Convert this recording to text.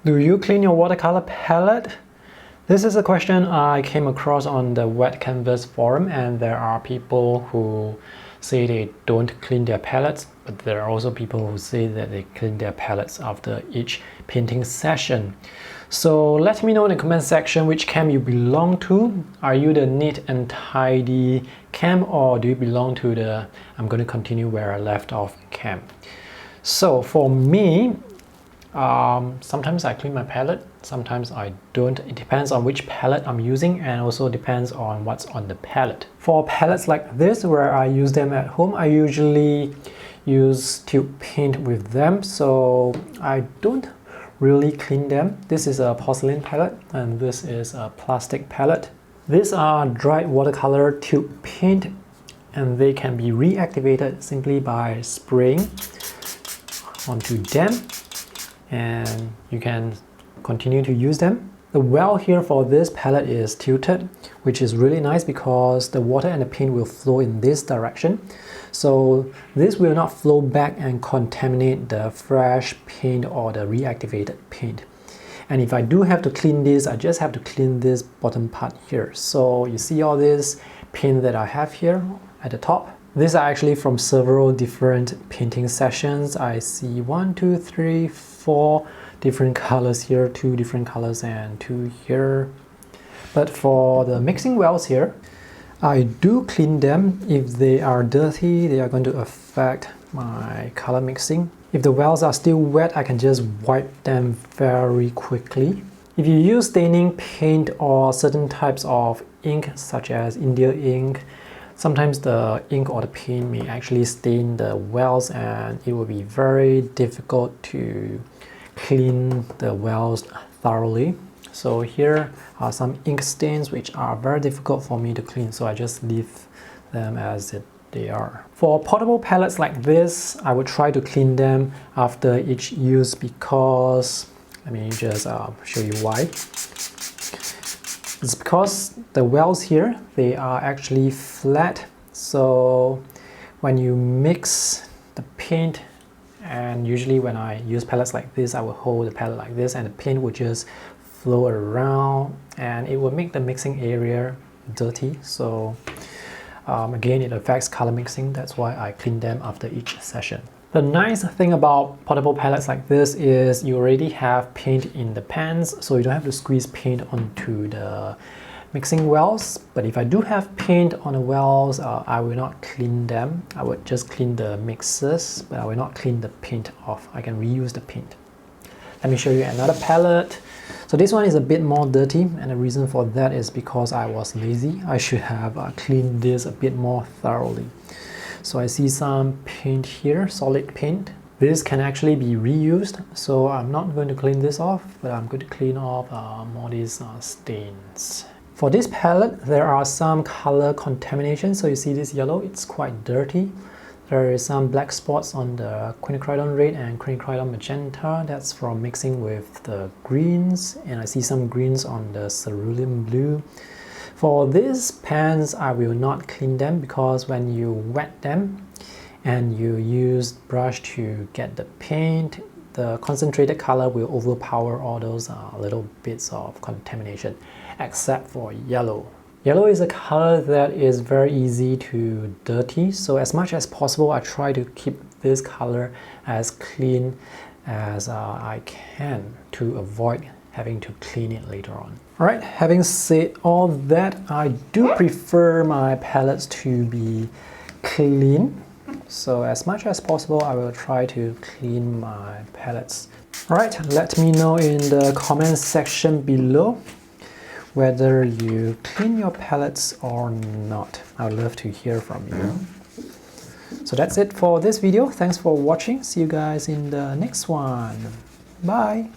Do you clean your watercolor palette? This is a question I came across on the Wet Canvas forum, and there are people who say they don't clean their palettes, but there are also people who say that they clean their palettes after each painting session. So let me know in the comment section which camp you belong to. Are you the neat and tidy camp, or do you belong to the I'm going to continue where I left off camp? So for me, sometimes I clean my palette, sometimes I don't. It depends on which palette I'm using, and also depends on what's on the palette. For palettes like this, where I use them at home, I usually use tube paint with them, so I don't really clean them. This is a porcelain palette, and this is a plastic palette. These are dried watercolor tube paint, and they can be reactivated simply by spraying onto them, and you can continue to use them. The well here for this palette is tilted, which is really nice because the water and the paint will flow in this direction. So this will not flow back and contaminate the fresh paint or the reactivated paint. And if I do have to clean this, I just have to clean this bottom part here. So you see all this paint that I have here at the top. These are actually from several different painting sessions. I see 1, 2, 3, 4 different colors here, 2 different colors, and 2 here. But for the mixing wells here, I do clean them. If they are dirty, they are going to affect my color mixing. If the wells are still wet, I can just wipe them very quickly. If you use staining paint or certain types of ink, such as India ink, sometimes the ink or the paint may actually stain the wells, and it will be very difficult to clean the wells thoroughly. So here are some ink stains which are very difficult for me to clean, so I just leave them as they are. For portable palettes like this, I would try to clean them after each use because, let me just show you why. It's because the wells here, they are actually flat, so when you mix the paint, and usually when I use palettes like this, I will hold the palette like this and the paint will just flow around, and it will make the mixing area dirty. So again, it affects color mixing. That's why I clean them after each session. The nice thing about portable palettes like this is you already have paint in the pans, so you don't have to squeeze paint onto the mixing wells. But if I do have paint on the wells, I will not clean them. I would just clean the mixers, but I will not clean the paint off. I can reuse the paint. Let me show you another palette. So this one is a bit more dirty, and the reason for that is because I was lazy. I should have cleaned this a bit more thoroughly. So I see some paint here, solid paint. This can actually be reused, so I'm not going to clean this off, but I'm going to clean off more these stains. For this palette, there are some color contamination. So you see this yellow, it's quite dirty. There is some black spots on the quinacridone red and quinacridone magenta. That's from mixing with the greens, and I see some greens on the cerulean blue. For these pans, I will not clean them because when you wet them and you use brush to get the paint, the concentrated color will overpower all those little bits of contamination, except for yellow. Yellow is a color that is very easy to dirty, so as much as possible I try to keep this color as clean as I can to avoid having to clean it later on. Alright, having said all that, I do prefer my palettes to be clean. So as much as possible, I will try to clean my palettes. Alright, let me know in the comment section below whether you clean your palettes or not. I would love to hear from you. So that's it for this video. Thanks for watching. See you guys in the next one. Bye!